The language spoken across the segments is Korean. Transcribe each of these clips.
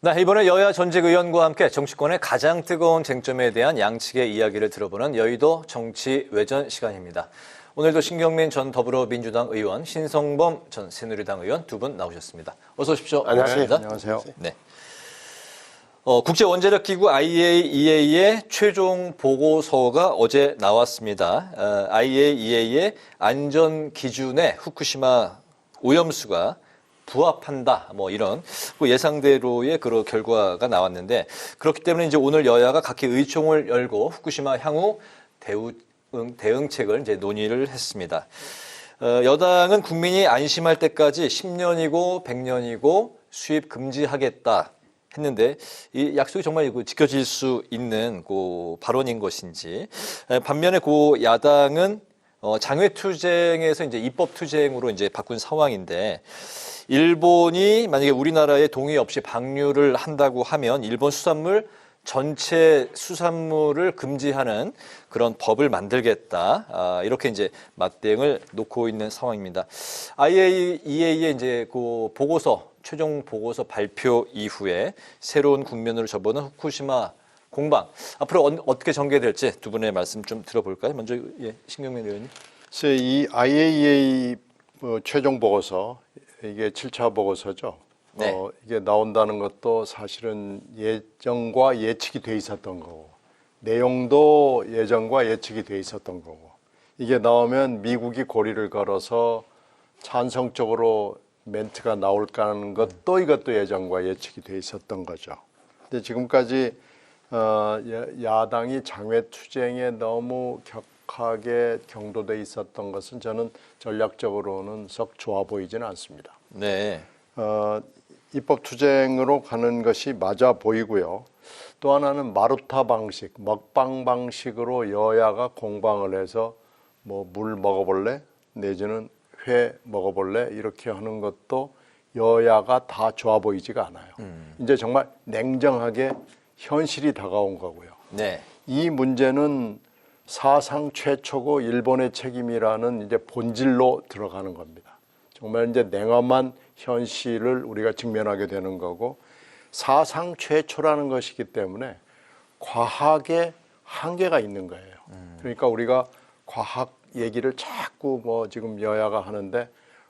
네, 이번에 여야 전직 의원과 함께 정치권의 가장 뜨거운 쟁점에 대한 양측의 이야기를 들어보는 여의도 정치 외전 시간입니다. 오늘도 신경민 전 더불어민주당 의원, 신성범 전 새누리당 의원 두 분 나오셨습니다. 어서 오십시오. 안녕하세요. 반갑습니다. 안녕하세요. 네. 국제원자력기구 IAEA의 최종 보고서가 어제 나왔습니다. IAEA의 안전 기준에 후쿠시마 오염수가 부합한다, 이런 예상대로의 그런 결과가 나왔는데, 그렇기 때문에 이제 오늘 여야가 각기 의총을 열고 후쿠시마 향후 대응책을 이제 논의를 했습니다. 여당은 국민이 안심할 때까지 10년이고 100년이고 수입 금지하겠다 했는데, 이 약속이 정말 지켜질 수 있는 발언인 것인지, 반면에 야당은 장외투쟁에서 이제 입법투쟁으로 이제 바꾼 상황인데, 일본이 만약에 우리나라에 동의 없이 방류를 한다고 하면 일본 수산물 전체 수산물을 금지하는 그런 법을 만들겠다. 이렇게 이제 맞대응을 놓고 있는 상황입니다. IAEA의 이제 최종 보고서 발표 이후에 새로운 국면으로 접어든 후쿠시마 공방. 앞으로 어떻게 전개될지 두 분의 말씀 좀 들어볼까요? 먼저 신경민 의원님. 이 IAEA 최종 보고서, 이게 7차 보고서죠. 네. 이게 나온다는 것도 사실은 예정과 예측이 돼 있었던 거고, 내용도 예정과 예측이 돼 있었던 거고, 이게 나오면 미국이 고리를 걸어서 찬성적으로 멘트가 나올까 하는 것도 이것도 예정과 예측이 돼 있었던 거죠. 근데 지금까지 야당이 장외투쟁에 너무 격하게 경도돼 있었던 것은 저는 전략적으로는 썩 좋아 보이지는 않습니다. 네. 입법투쟁으로 가는 것이 맞아 보이고요. 또 하나는 마루타 방식, 먹방 방식으로 여야가 공방을 해서 물 먹어볼래? 내지는 회 먹어볼래? 이렇게 하는 것도 여야가 다 좋아 보이지가 않아요. 이제 정말 냉정하게 현실이 다가온 거고요. 네. 이 문제는 사상 최초고 일본의 책임이라는 이제 본질로 들어가는 겁니다. 정말 이제 냉엄한 현실을 우리가 직면하게 되는 거고, 사상 최초라는 것이기 때문에 과학의 한계가 있는 거예요. 그러니까 우리가 과학 얘기를 자꾸 지금 여야가 하는데,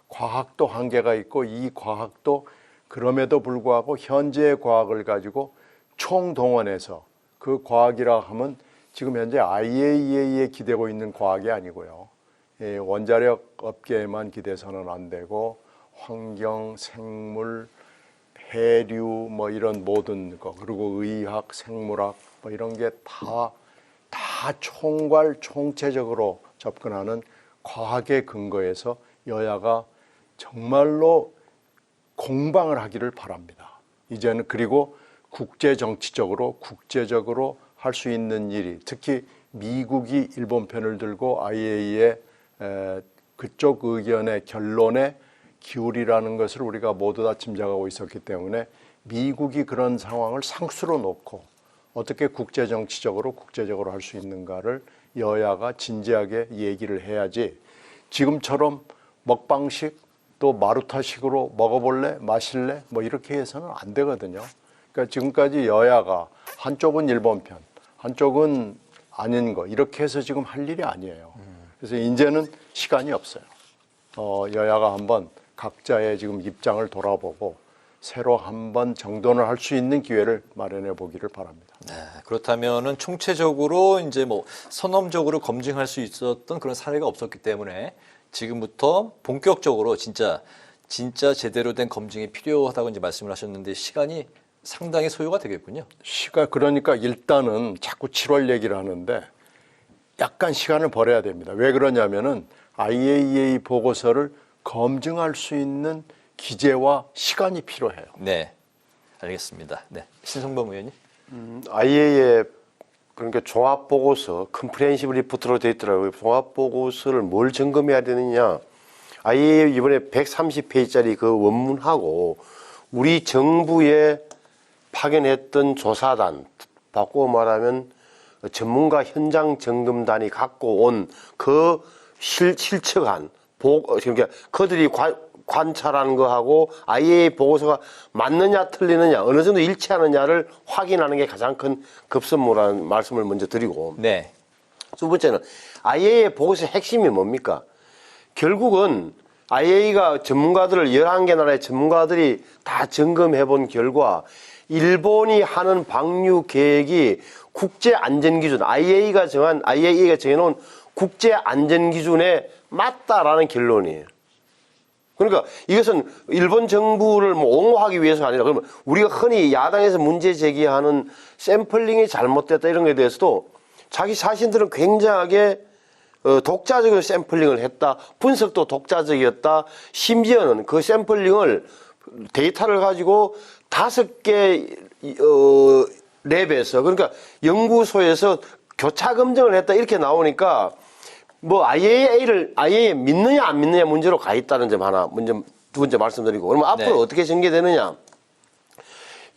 과학도 한계가 있고, 이 과학도 그럼에도 불구하고 현재의 과학을 가지고 총동원해서, 그 과학이라 하면 지금 현재 IAEA에 기대고 있는 과학이 아니고요. 원자력 업계에만 기대서는 안 되고, 환경, 생물, 해류 이런 모든 거, 그리고 의학, 생물학 이런 게 다 총체적으로 접근하는 과학의 근거에서 여야가 정말로 공방을 하기를 바랍니다. 이제는 그리고 국제적으로 할 수 있는 일이, 특히 미국이 일본 편을 들고 IAEA 그쪽 의견의 결론에 기울이라는 것을 우리가 모두 다 짐작하고 있었기 때문에, 미국이 그런 상황을 상수로 놓고 어떻게 국제적으로 할 수 있는가를 여야가 진지하게 얘기를 해야지, 지금처럼 먹방식 또 마루타식으로 먹어볼래? 마실래? 이렇게 해서는 안 되거든요. 그러니까 지금까지 여야가 한쪽은 일본 편, 한쪽은 아닌 거, 이렇게 해서 지금 할 일이 아니에요. 그래서 이제는 시간이 없어요. 여야가 한번 각자의 지금 입장을 돌아보고 새로 한번 정돈을 할 수 있는 기회를 마련해 보기를 바랍니다. 네, 그렇다면은 총체적으로 이제 선험적으로 검증할 수 있었던 그런 사례가 없었기 때문에 지금부터 본격적으로 진짜 제대로 된 검증이 필요하다고 이제 말씀을 하셨는데, 시간이 상당히 소요가 되겠군요. 그러니까 일단은 자꾸 7월 얘기를 하는데 약간 시간을 벌어야 됩니다. 왜 그러냐면은 IAEA 보고서를 검증할 수 있는 기재와 시간이 필요해요. 네, 알겠습니다. 네, 신성범 의원님. IAEA 그러니까 종합 보고서, 컴프레hen시브 리포트로 되어 있더라고요. 종합 보고서를 뭘 점검해야 되느냐? IAEA 이번에 130페이지짜리 그 원문하고 우리 정부에 파견했던 조사단, 바꾸어 말하면 전문가 현장 점검단이 갖고 온 그 실측한 그러니까 그들이 관찰하는 거하고 IAEA 보고서가 맞느냐 틀리느냐 어느 정도 일치하느냐를 확인하는 게 가장 큰 급선무라는 말씀을 먼저 드리고 네. 두 번째는 IAEA 보고서의 핵심이 뭡니까? 결국은 IAEA가 전문가들을 11개 나라의 전문가들이 다 점검해 본 결과 일본이 하는 방류 계획이 국제 안전 기준 IAEA가 정해놓은 국제 안전 기준에 맞다라는 결론이에요. 그러니까 이것은 일본 정부를 뭐 옹호하기 위해서가 아니라 그러면 우리가 흔히 야당에서 문제 제기하는 샘플링이 잘못됐다 이런 것에 대해서도 자기 자신들은 굉장하게 독자적으로 샘플링을 했다. 분석도 독자적이었다. 심지어는 그 샘플링을 데이터를 가지고 5개 랩에서 그러니까 연구소에서 교차 검증을 했다 이렇게 나오니까 뭐 IAEA 믿느냐 안 믿느냐 문제로 가 있다는 점 하나 먼저 두 번째 말씀드리고 그러면 앞으로 네. 어떻게 전개되느냐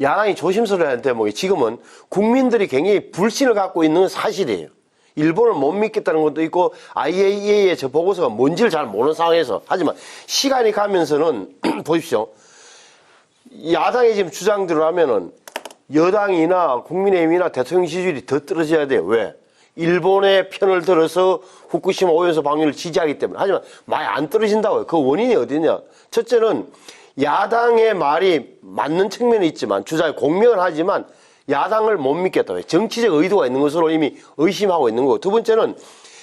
야당이 조심스러워야 할 대목이 지금은 국민들이 굉장히 불신을 갖고 있는 건 사실이에요. 일본을 못 믿겠다는 것도 있고 IAEA의 저 보고서가 뭔지를 잘 모르는 상황에서 하지만 시간이 가면서는 보십시오. 야당의 지금 주장대로 하면은 여당이나 국민의힘이나 대통령 지지율이 더 떨어져야 돼요. 왜? 일본의 편을 들어서 후쿠시마 오염수 방류를 지지하기 때문에. 하지만 많이 안 떨어진다고요. 그 원인이 어디냐? 첫째는 야당의 말이 맞는 측면이 있지만 주장에 공명을 하지만 야당을 못 믿겠다. 왜? 정치적 의도가 있는 것으로 이미 의심하고 있는 거고. 두 번째는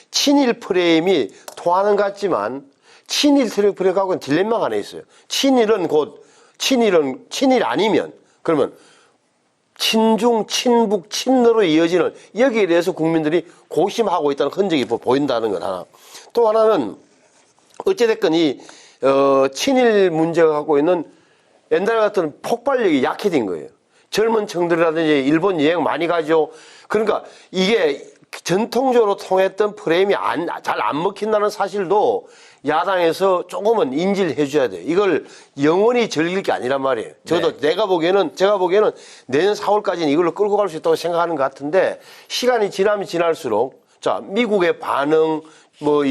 친일 프레임이 통하는 것 같지만 친일 프레임하고는 딜레마가 하나 있어요. 친일은 친일 아니면 그러면 친중, 친북, 친러로 이어지는 여기에 대해서 국민들이 고심하고 있다는 흔적이 보인다는 것 하나. 또 하나는 어찌됐건 이 친일 문제가 갖고 있는 옛날 같은 폭발력이 약해진 거예요. 젊은 층들이라든지 일본 여행 많이 가죠. 그러니까 이게 전통적으로 통했던 프레임이 잘 안 먹힌다는 사실도 야당에서 조금은 인지를 해줘야 돼요. 이걸 영원히 즐길 게 아니란 말이에요. 저도 제가 보기에는 내년 4월까지는 이걸로 끌고 갈 수 있다고 생각하는 것 같은데 시간이 지나면 지날수록 자 미국의 반응, 뭐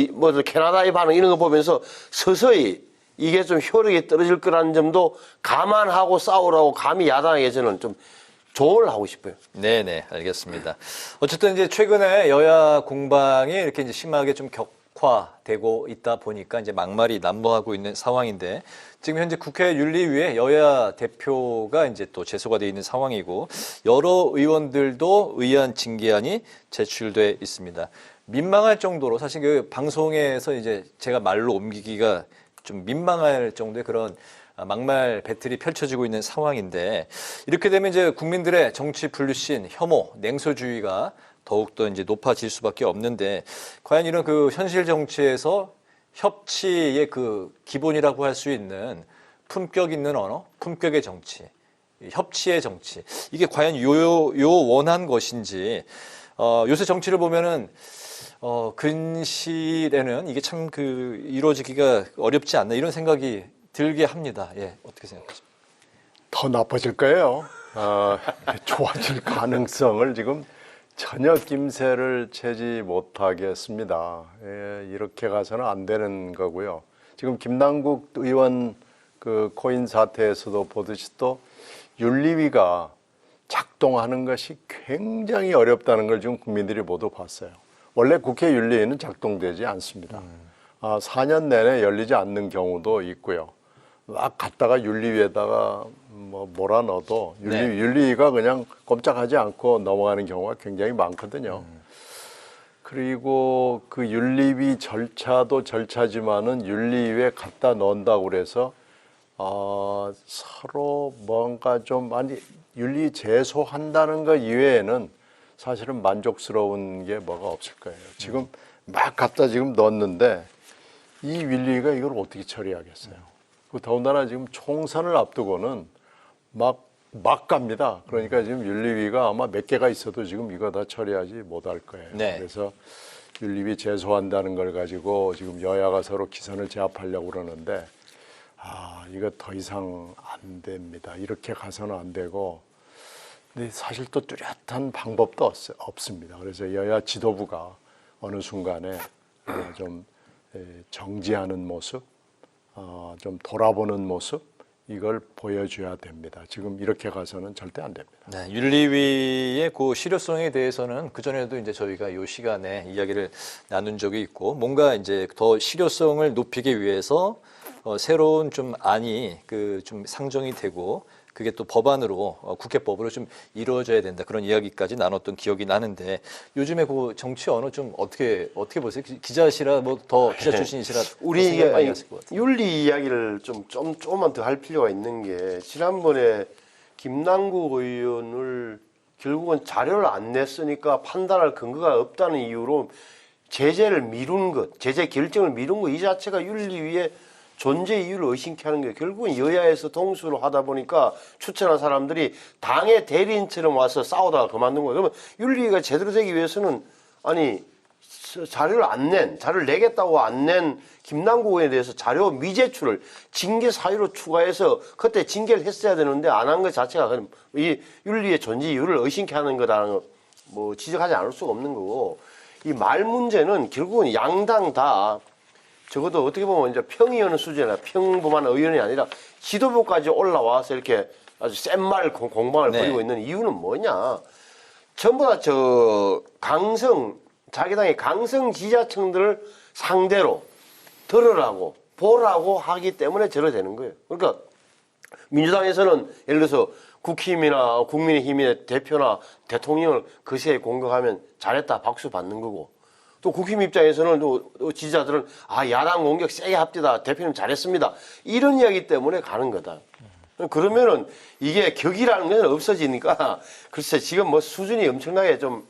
캐나다의 반응 이런 거 보면서 서서히 이게 좀 효력이 떨어질 거라는 점도 감안하고 싸우라고 감히 야당에게 저는 좀 조언을 하고 싶어요. 네네, 알겠습니다. 어쨌든 이제 최근에 여야 공방이 이렇게 이제 심하게 좀 격화되고 있다 보니까 이제 막말이 난무하고 있는 상황인데 지금 현재 국회 윤리위에 여야 대표가 이제 또 제소가 되어 있는 상황이고 여러 의원들도 의안 징계안이 제출돼 있습니다. 민망할 정도로 사실 그 방송에서 이제 제가 말로 옮기기가 좀 민망할 정도의 그런 막말 배틀이 펼쳐지고 있는 상황인데 이렇게 되면 이제 국민들의 정치 불신, 혐오, 냉소주의가 더욱더 이제 높아질 수밖에 없는데 과연 이런 그 현실 정치에서 협치의 그 기본이라고 할 수 있는 품격 있는 언어, 품격의 정치, 협치의 정치 이게 과연 요원한 것인지 요새 정치를 보면은 근시일에는 이게 참 그 이루어지기가 어렵지 않나 이런 생각이 들게 합니다. 예, 어떻게 생각하십니까? 더 나빠질 거예요. 좋아질 가능성을 지금 전혀 낌새를 채지 못하겠습니다. 예, 이렇게 가서는 안 되는 거고요. 지금 김남국 의원 그 코인 사태에서도 보듯이 또 윤리위가 작동하는 것이 굉장히 어렵다는 걸 지금 국민들이 모두 봤어요. 원래 국회 윤리위는 작동되지 않습니다. 4년 내내 열리지 않는 경우도 있고요. 막 갔다가 윤리위에다가 뭐라 넣어도 윤리위가 그냥 꼼짝하지 않고 넘어가는 경우가 굉장히 많거든요. 그리고 그 윤리위 절차도 절차지만은 윤리위에 갖다 넣는다고 그래서 서로 뭔가 좀 윤리 제소한다는 것 이외에는 사실은 만족스러운 게 뭐가 없을 거예요. 지금 막 갖다 지금 넣었는데 이 윤리위가 이걸 어떻게 처리하겠어요? 더군다나 지금 총선을 앞두고는 막 갑니다. 그러니까 지금 윤리위가 아마 몇 개가 있어도 지금 이거 다 처리하지 못할 거예요. 네. 그래서 윤리위 제소한다는 걸 가지고 지금 여야가 서로 기선을 제압하려고 그러는데 이거 더 이상 안 됩니다. 이렇게 가서는 안 되고 근데 사실 또 뚜렷한 방법도 없습니다. 그래서 여야 지도부가 어느 순간에 좀 정지하는 모습 좀 돌아보는 모습 이걸 보여줘야 됩니다. 지금 이렇게 가서는 절대 안 됩니다. 네, 윤리위의 그 실효성에 대해서는 그전에도 이제 저희가 이 시간에 이야기를 나눈 적이 있고 뭔가 이제 더 실효성을 높이기 위해서 새로운 좀 안이 그 좀 상정이 되고 그게 또 법안으로 국회법으로 좀 이루어져야 된다 그런 이야기까지 나눴던 기억이 나는데 요즘에 그 정치 언어 좀 어떻게 보세요? 기자시라 뭐 더 기자 출신이시라 우리 생각 많이 하실 것 같아요. 윤리 이야기를 조금만 더 할 필요가 있는 게 지난번에 김남국 의원을 결국은 자료를 안 냈으니까 판단할 근거가 없다는 이유로 제재를 미룬 것, 제재 결정을 미룬 것 이 자체가 윤리위의 존재 이유를 의심케 하는 게 결국은 여야에서 동수로 하다 보니까 추천한 사람들이 당의 대리인처럼 와서 싸우다가 그만둔 거예요. 그러면 윤리위가 제대로 되기 위해서는 아니 자료를 내겠다고 안 낸 김남국 의원에 대해서 자료 미제출을 징계 사유로 추가해서 그때 징계를 했어야 되는데 안 한 것 자체가 이 윤리의 존재 이유를 의심케 하는 거다라는 거 뭐 지적하지 않을 수가 없는 거고 이 말 문제는 결국은 양당 다 적어도 어떻게 보면 이제 평의하는 수준이나 평범한 의원이 아니라 지도부까지 올라와서 이렇게 아주 센 말 공방을 네. 벌이고 있는 이유는 뭐냐? 전부 다 자기 당의 강성 지지자층들을 상대로 들으라고 보라고 하기 때문에 저래 되는 거예요. 그러니까 민주당에서는 예를 들어서 국힘이나 국민의힘의 대표나 대통령을 거세게 공격하면 잘했다 박수 받는 거고 또 국힘 입장에서는 또 지지자들은 야당 공격 세게 합디다 대표님 잘했습니다 이런 이야기 때문에 가는 거다. 그러면은 이게 격이라는 건 없어지니까 글쎄 지금 뭐 수준이 엄청나게 좀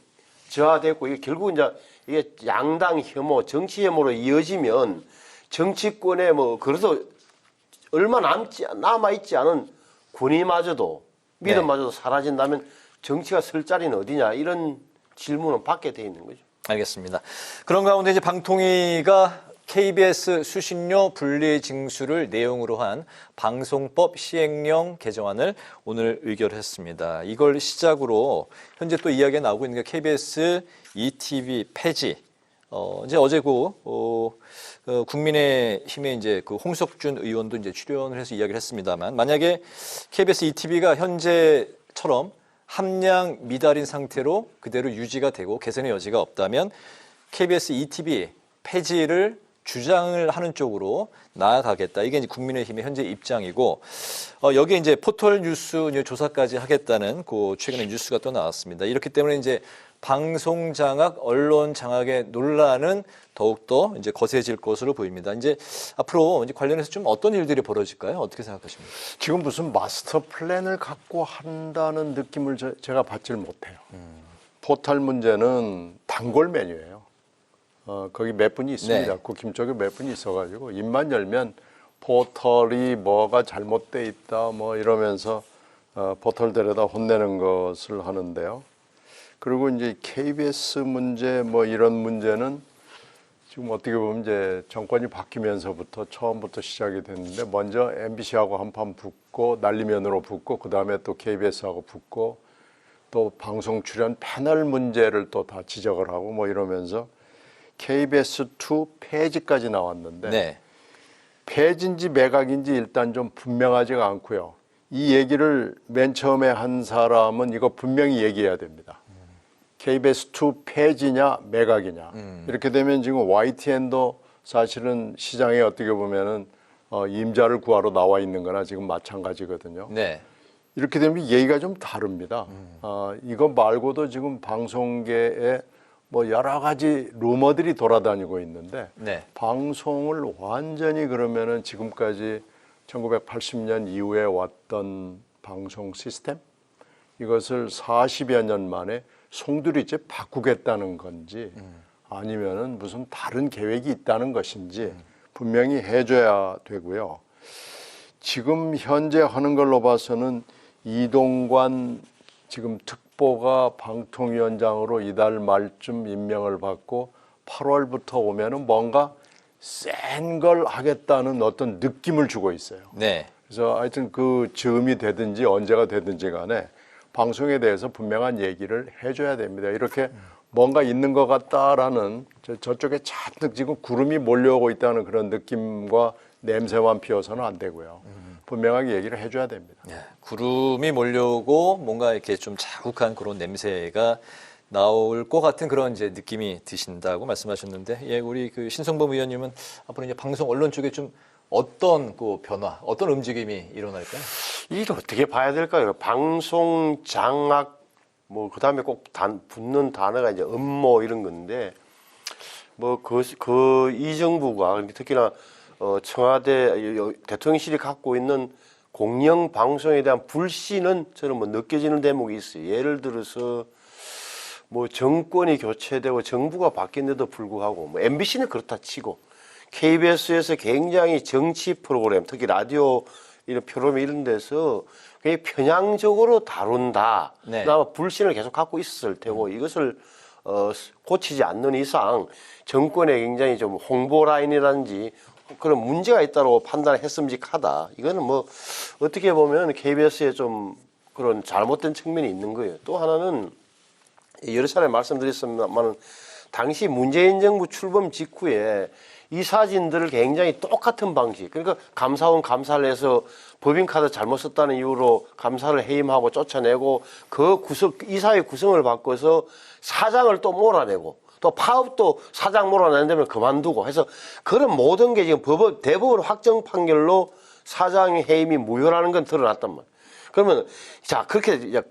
저하됐고 이게 결국 이게 양당 혐오, 정치 혐오로 이어지면 정치권에 뭐 그래서 얼마 남아 있지 않은 군의마저도 믿음마저도 사라진다면 정치가 설 자리는 어디냐 이런 질문은 받게 돼 있는 거죠. 알겠습니다. 그런 가운데 이제 방통위가 KBS 수신료 분리 징수를 내용으로 한 방송법 시행령 개정안을 오늘 의결했습니다. 이걸 시작으로 현재 또 이야기가 나오고 있는 게 KBS ETV 폐지. 이제 어제 국민의힘의 이제 그 홍석준 의원도 이제 출연을 해서 이야기를 했습니다만 만약에 KBS ETV가 현재처럼 함량 미달인 상태로 그대로 유지가 되고 개선의 여지가 없다면 KBS ETV 폐지를 주장을 하는 쪽으로 나아가겠다. 이게 이제 국민의힘의 현재 입장이고 여기에 이제 포털 뉴스 조사까지 하겠다는 그 최근에 뉴스가 또 나왔습니다. 이렇기 때문에 이제 방송 장악, 언론 장악의 논란은 더욱더 이제 거세질 것으로 보입니다. 이제 앞으로 이제 관련해서 좀 어떤 일들이 벌어질까요? 어떻게 생각하십니까? 지금 무슨 마스터 플랜을 갖고 한다는 느낌을 제가 받질 못해요. 포털 문제는 단골 메뉴예요. 거기 몇 분이 있습니다. 네. 국힘 쪽에 몇 분이 있어가지고 입만 열면 포털이 뭐가 잘못돼 있다 뭐 이러면서 포털 데려다 혼내는 것을 하는데요. 그리고 이제 KBS 문제 뭐 이런 문제는 지금 어떻게 보면 이제 정권이 바뀌면서부터 처음부터 시작이 됐는데 먼저 MBC하고 한판 붙고 난리면으로 붙고 그 다음에 또 KBS하고 붙고 또 방송 출연 패널 문제를 또 다 지적을 하고 뭐 이러면서 KBS2 폐지까지 나왔는데 네. 폐지인지 매각인지 일단 좀 분명하지가 않고요. 이 얘기를 맨 처음에 한 사람은 이거 분명히 얘기해야 됩니다. KBS2 폐지냐 매각이냐. 이렇게 되면 지금 YTN도 사실은 시장에 어떻게 보면은 임자를 구하러 나와 있는 거나 지금 마찬가지거든요. 네. 이렇게 되면 얘기가 좀 다릅니다. 이거 말고도 지금 방송계에 뭐 여러 가지 루머들이 돌아다니고 있는데 네. 방송을 완전히 그러면은 지금까지 1980년 이후에 왔던 방송 시스템 이것을 40여 년 만에 송두리째 바꾸겠다는 건지 아니면은 무슨 다른 계획이 있다는 것인지 분명히 해줘야 되고요. 지금 현재 하는 걸로 봐서는 이동관 지금 특보가 방통위원장으로 이달 말쯤 임명을 받고 8월부터 오면은 뭔가 센 걸 하겠다는 어떤 느낌을 주고 있어요. 네. 그래서 하여튼 그 즈음이 되든지 언제가 되든지 간에 방송에 대해서 분명한 얘기를 해줘야 됩니다. 이렇게 뭔가 있는 것 같다라는 저쪽에 잔뜩 지금 구름이 몰려오고 있다는 그런 느낌과 냄새만 피워서는 안 되고요. 분명하게 얘기를 해줘야 됩니다. 예, 구름이 몰려오고 뭔가 이렇게 좀 자욱한 그런 냄새가 나올 것 같은 그런 이제 느낌이 드신다고 말씀하셨는데, 예, 우리 그 신성범 의원님은 앞으로 이제 방송 언론 쪽에 좀 어떤 그 변화, 어떤 움직임이 일어날까요? 이걸 어떻게 봐야 될까요? 방송 장악, 뭐, 그 다음에 꼭 붙는 단어가 이제 음모 이런 건데, 뭐, 이 정부가, 특히나, 청와대 대통령실이 갖고 있는 공영 방송에 대한 불신은 저는 뭐 느껴지는 대목이 있어요. 예를 들어서, 뭐, 정권이 교체되고 정부가 바뀌는데도 불구하고, 뭐, MBC는 그렇다 치고, KBS에서 굉장히 정치 프로그램, 특히 라디오 이런 프로그램 이런 데서 굉장히 편향적으로 다룬다. 네. 아마 불신을 계속 갖고 있었을 테고 이것을 고치지 않는 이상 정권에 굉장히 좀 홍보 라인이라든지 그런 문제가 있다고 판단했음직하다. 이거는 뭐 어떻게 보면 KBS에 좀 그런 잘못된 측면이 있는 거예요. 또 하나는 여러 차례 말씀드렸습니다만 당시 문재인 정부 출범 직후에 이 사진들을 굉장히 똑같은 방식, 그러니까 감사원 감사를 해서 법인카드 잘못 썼다는 이유로 감사를 해임하고 쫓아내고 그 이사회 구성을 바꿔서 사장을 또 몰아내고 또 파업도 사장 몰아내는 데면 그만두고 해서 그런 모든 게 지금 대법원 확정 판결로 사장 해임이 무효라는 건 드러났단 말이에요. 그러면 자, 그렇게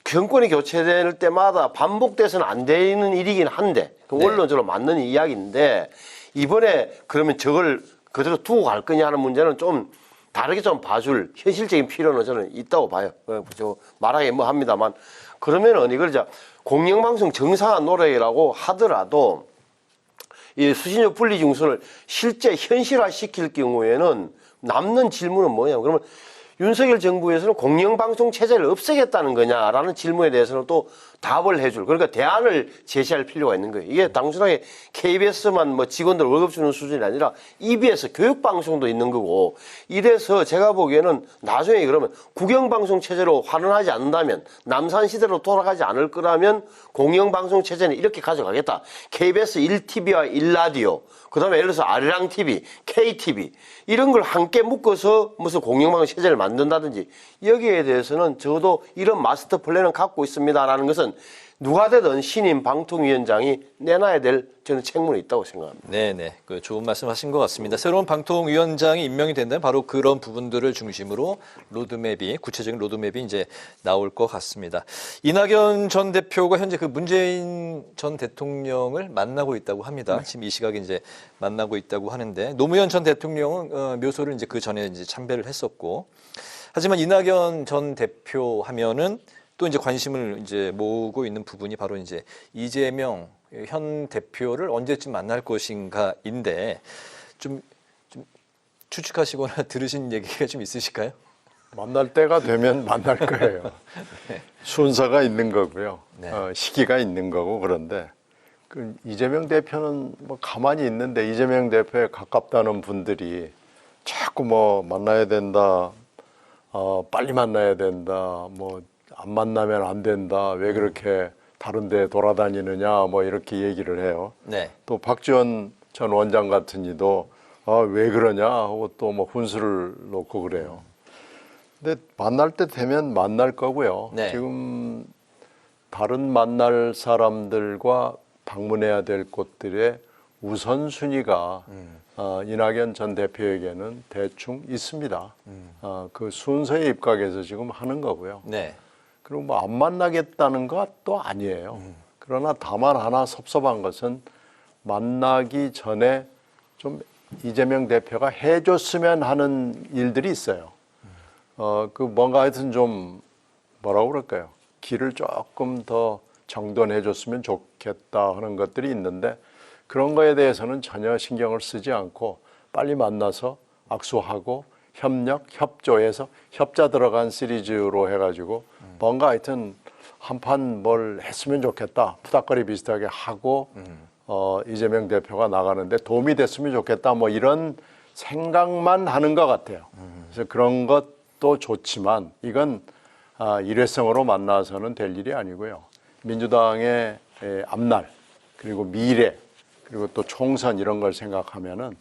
정권이 교체될 때마다 반복돼서는 안 되는 일이긴 한데 원론적으로 맞는 이야기인데 이번에 그러면 저걸 그대로 두고 갈 거냐 하는 문제는 좀 다르게 좀 봐줄 현실적인 필요는 저는 있다고 봐요. 저 말하기 뭐 합니다만 그러면은 이걸 공영방송 정상화 노력이라고 하더라도 이 수신료 분리 징수를 실제 현실화시킬 경우에는 남는 질문은 뭐냐? 그러면 윤석열 정부에서는 공영방송 체제를 없애겠다는 거냐라는 질문에 대해서는 또 답을 해줄, 그러니까 대안을 제시할 필요가 있는 거예요. 이게 단순하게 KBS만 뭐 직원들 월급 주는 수준이 아니라 EBS 교육방송도 있는 거고, 이래서 제가 보기에는 나중에 그러면 국영방송 체제로 환원하지 않는다면, 남산시대로 돌아가지 않을 거라면 공영방송 체제는 이렇게 가져가겠다. KBS 1TV와 1라디오, 그 다음에 예를 들어서 아리랑TV, KTV 이런 걸 함께 묶어서 무슨 공영방송 체제를 만든다든지, 여기에 대해서는 저도 이런 마스터 플랜을 갖고 있습니다라는 것은 누가 되든 신임 방통위원장이 내놔야 될 저는 책무는 있다고 생각합니다. 네네, 그 좋은 말씀하신 것 같습니다. 새로운 방통위원장이 임명이 된다면 바로 그런 부분들을 중심으로 구체적인 로드맵이 이제 나올 것 같습니다. 이낙연 전 대표가 현재 그 문재인 전 대통령을 만나고 있다고 합니다. 지금 이 시각에 이제 만나고 있다고 하는데, 노무현 전 대통령은 묘소를 이제 그 전에 이제 참배를 했었고, 하지만 이낙연 전 대표 하면은 또 이제 관심을 이제 모으고 있는 부분이 바로 이제 이재명 현 대표를 언제쯤 만날 것인가인데, 좀 추측하시거나 들으신 얘기가 좀 있으실까요? 만날 때가 되면 만날 거예요. 네. 순서가 있는 거고요. 네. 시기가 있는 거고. 그런데 그 이재명 대표는 뭐 가만히 있는데, 이재명 대표에 가깝다는 분들이 자꾸 뭐 만나야 된다, 빨리 만나야 된다, 뭐 안 만나면 안 된다, 왜 그렇게 다른 데 돌아다니느냐, 뭐 이렇게 얘기를 해요. 네. 또 박지원 전 원장 같은 이도 왜 그러냐 하고 또 뭐 훈수를 놓고 그래요. 근데 만날 때 되면 만날 거고요. 네. 지금 다른 만날 사람들과 방문해야 될 곳들의 우선순위가 이낙연 전 대표에게는 대충 있습니다. 그 순서에 입각해서 지금 하는 거고요. 네. 그리고 뭐 안 만나겠다는 것도 아니에요. 그러나 다만 하나 섭섭한 것은 만나기 전에 좀 이재명 대표가 해줬으면 하는 일들이 있어요. 그 뭔가 하여튼 좀 뭐라고 그럴까요? 길을 조금 더 정돈해줬으면 좋겠다 하는 것들이 있는데, 그런 거에 대해서는 전혀 신경을 쓰지 않고 빨리 만나서 악수하고 협조해서 협자 들어간 시리즈로 해가지고 뭔가 하여튼 한판 뭘 했으면 좋겠다, 푸닥거리 비슷하게 하고 이재명 대표가 나가는데 도움이 됐으면 좋겠다, 뭐 이런 생각만 하는 것 같아요. 그래서 그런 것도 좋지만 이건 일회성으로 만나서는 될 일이 아니고요. 민주당의 앞날, 그리고 미래, 그리고 또 총선 이런 걸 생각하면은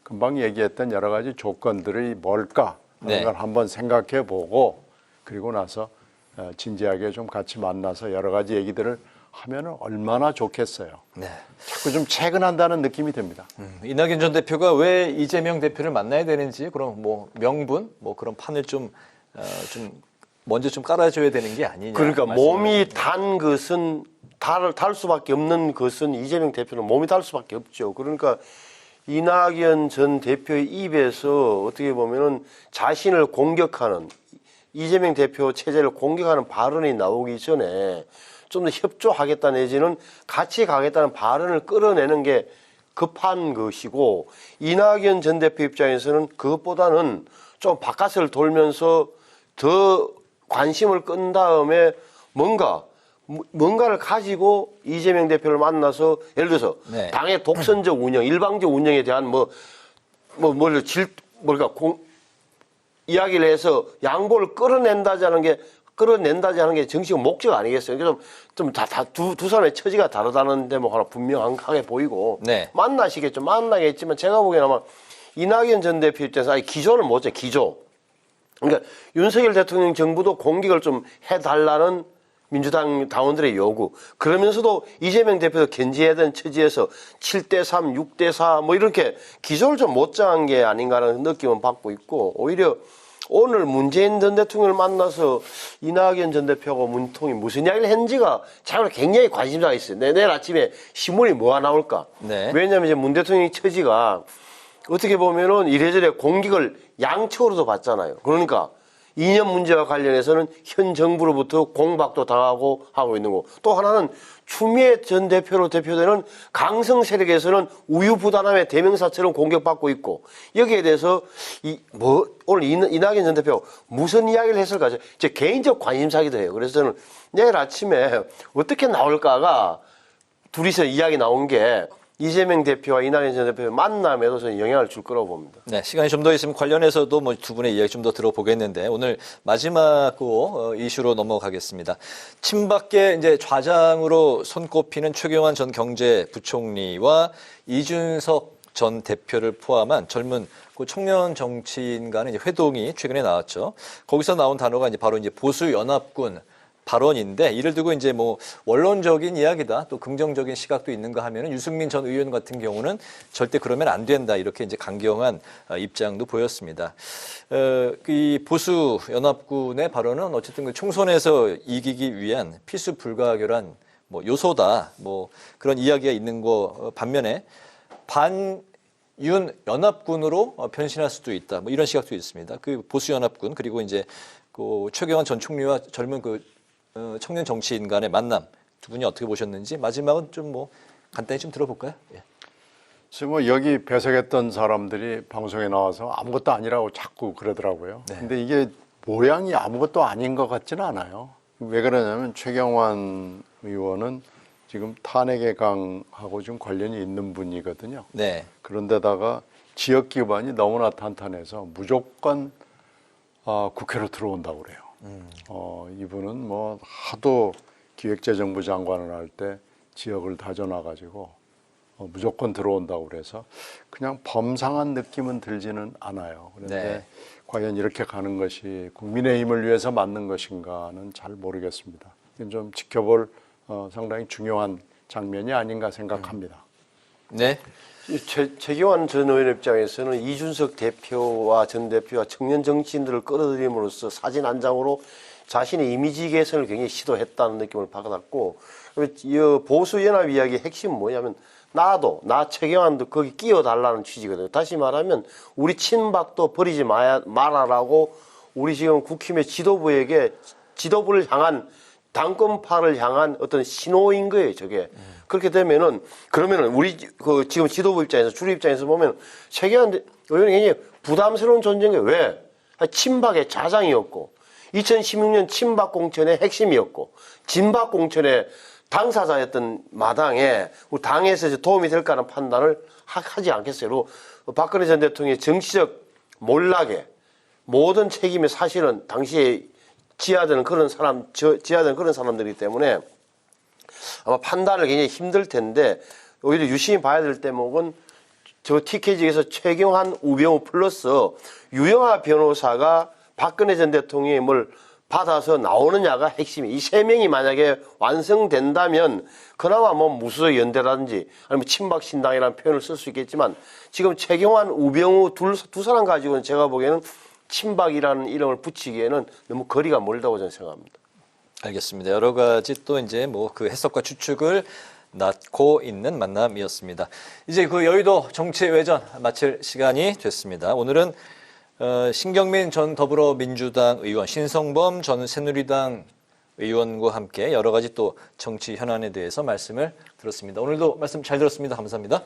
금방 얘기했던 여러 가지 조건들이 뭘까 하는 네. 걸 한번 생각해 보고 그리고 나서 진지하게 좀 같이 만나서 여러 가지 얘기들을 하면 얼마나 좋겠어요. 네. 자꾸 좀 퇴근한다는 느낌이 듭니다. 이낙연 전 대표가 왜 이재명 대표를 만나야 되는지 그런 뭐 명분 뭐 그런 판을 좀 먼저 좀 깔아줘야 되는 게 아니냐. 그러니까 말씀을 몸이 단 것은 달 수밖에 없는 것은 이재명 대표는 몸이 달 수밖에 없죠. 그러니까 이낙연 전 대표의 입에서 어떻게 보면은 자신을 공격하는 이재명 대표 체제를 공격하는 발언이 나오기 전에 좀 더 협조하겠다 내지는 같이 가겠다는 발언을 끌어내는 게 급한 것이고 이낙연 전 대표 입장에서는 그것보다는 좀 바깥을 돌면서 더 관심을 끈 다음에 뭔가를 가지고 이재명 대표를 만나서 예를 들어서 네. 당의 독선적 운영, 일방적 운영에 대한 이야기를 해서 양보를 끌어낸다지 하는 게 정치적 목적 아니겠어요? 그래서 좀 두 사람의 처지가 다르다는 데뭐 하나 분명하게 보이고 네. 만나겠지만 제가 보기에는 아마 이낙연 전 대표 입장에서 아예 기조를 못해 기조. 그러니까 윤석열 대통령 정부도 공격을 좀 해달라는 민주당 당원들의 요구. 그러면서도 이재명 대표도 견제해야 되는 처지에서 7대3, 6대4 뭐 이렇게 기조를 좀 못 정한 게 아닌가라는 느낌은 받고 있고 오히려 오늘 문재인 전 대통령을 만나서 이낙연 전 대표하고 문통이 무슨 이야기를 했는지가 자꾸 굉장히 관심사가 있어요. 내일 아침에 신문이 뭐가 나올까. 네. 왜냐하면 이제 문 대통령의 처지가 어떻게 보면은 이래저래 공격을 양측으로도 받잖아요. 그러니까 이념 문제와 관련해서는 현 정부로부터 공박도 당하고 하고 있는 거고 또 하나는 추미애 전 대표로 대표되는 강성 세력에서는 우유부단함의 대명사처럼 공격받고 있고 여기에 대해서 오늘 이낙연 전 대표 무슨 이야기를 했을까 제 개인적 관심사기도 해요. 그래서 저는 내일 아침에 어떻게 나올까가 둘이서 이야기 나온 게 이재명 대표와 이낙연 전 대표의 만남에도 저는 영향을 줄 거라고 봅니다. 네, 시간이 좀 더 있으면 관련해서도 뭐 두 분의 이야기 좀 더 들어보겠는데 오늘 마지막으로 이슈로 넘어가겠습니다. 친박계 이제 좌장으로 손꼽히는 최경환 전 경제부총리와 이준석 전 대표를 포함한 젊은 그 청년 정치인 간의 이제 회동이 최근에 나왔죠. 거기서 나온 단어가 이제 바로 이제 보수연합군 발언인데 이를 두고 이제 뭐 원론적인 이야기다 또 긍정적인 시각도 있는가 하면은 유승민 전 의원 같은 경우는 절대 그러면 안 된다 이렇게 이제 강경한 입장도 보였습니다. 이 보수 연합군의 발언은 어쨌든 그 총선에서 이기기 위한 필수 불가결한 뭐 요소다 뭐 그런 이야기가 있는 거 반면에 반윤 연합군으로 변신할 수도 있다 뭐 이런 시각도 있습니다. 그 보수 연합군 그리고 이제 그 최경환 전 총리와 젊은 그 청년 정치인 간의 만남 두 분이 어떻게 보셨는지 마지막은 좀 뭐 간단히 좀 들어볼까요? 예. 지금 뭐 여기 배석했던 사람들이 방송에 나와서 아무것도 아니라고 자꾸 그러더라고요. 네. 근데 이게 모양이 아무것도 아닌 것 같지는 않아요. 왜 그러냐면 최경환 의원은 지금 탄핵의 강하고 좀 관련이 있는 분이거든요. 네. 그런데다가 지역 기반이 너무나 탄탄해서 무조건 국회로 들어온다고 그래요. 이분은 뭐 하도 기획재정부 장관을 할 때 지역을 다져놔가지고 무조건 들어온다고 그래서 그냥 범상한 느낌은 들지는 않아요. 그런데 네. 과연 이렇게 가는 것이 국민의힘을 위해서 맞는 것인가는 잘 모르겠습니다. 이건 좀 지켜볼 상당히 중요한 장면이 아닌가 생각합니다. 네. 최경환 전 의원 입장에서는 이준석 대표와 전 대표와 청년 정치인들을 끌어들임으로써 사진 한 장으로 자신의 이미지 개선을 굉장히 시도했다는 느낌을 받았고 이 보수연합 이야기의 핵심은 뭐냐면 나 최경환도 거기 끼워달라는 취지거든요. 다시 말하면 우리 친박도 버리지 말아라고 우리 지금 국힘의 지도부를 향한 당권파를 향한 어떤 신호인 거예요, 저게. 그렇게 되면은, 그러면은 우리 지금 지도부 입장에서, 주류 입장에서 보면 최경환 의원이 굉장히 부담스러운 존재인 거예요. 왜? 친박의 좌장이었고, 2016년 친박 공천의 핵심이었고, 진박 공천의 당사자였던 마당에 우리 당에서 도움이 될까 하는 판단을 하지 않겠어요. 그리고 박근혜 전 대통령의 정치적 몰락에 모든 책임이 사실은 당시에 지하되는 그런 사람들이기 때문에 아마 판단을 굉장히 힘들 텐데 오히려 유심히 봐야 될 대목은 저 TK직에서 최경환, 우병우 플러스 유영하 변호사가 박근혜 전 대통령을 받아서 나오느냐가 핵심이. 이 세 명이 만약에 완성된다면 그나마 뭐 무소속 연대라든지 아니면 친박 신당이라는 표현을 쓸 수 있겠지만 지금 최경환, 우병우 두 사람 가지고는 제가 보기에는 친박이라는 이름을 붙이기에는 너무 거리가 멀다고 저는 생각합니다. 알겠습니다. 여러 가지 또 이제 뭐 그 해석과 추측을 낳고 있는 만남이었습니다. 이제 그 여의도 정치외전 마칠 시간이 됐습니다. 오늘은 신경민 전 더불어민주당 의원, 신성범 전 새누리당 의원과 함께 여러 가지 또 정치 현안에 대해서 말씀을 들었습니다. 오늘도 말씀 잘 들었습니다. 감사합니다.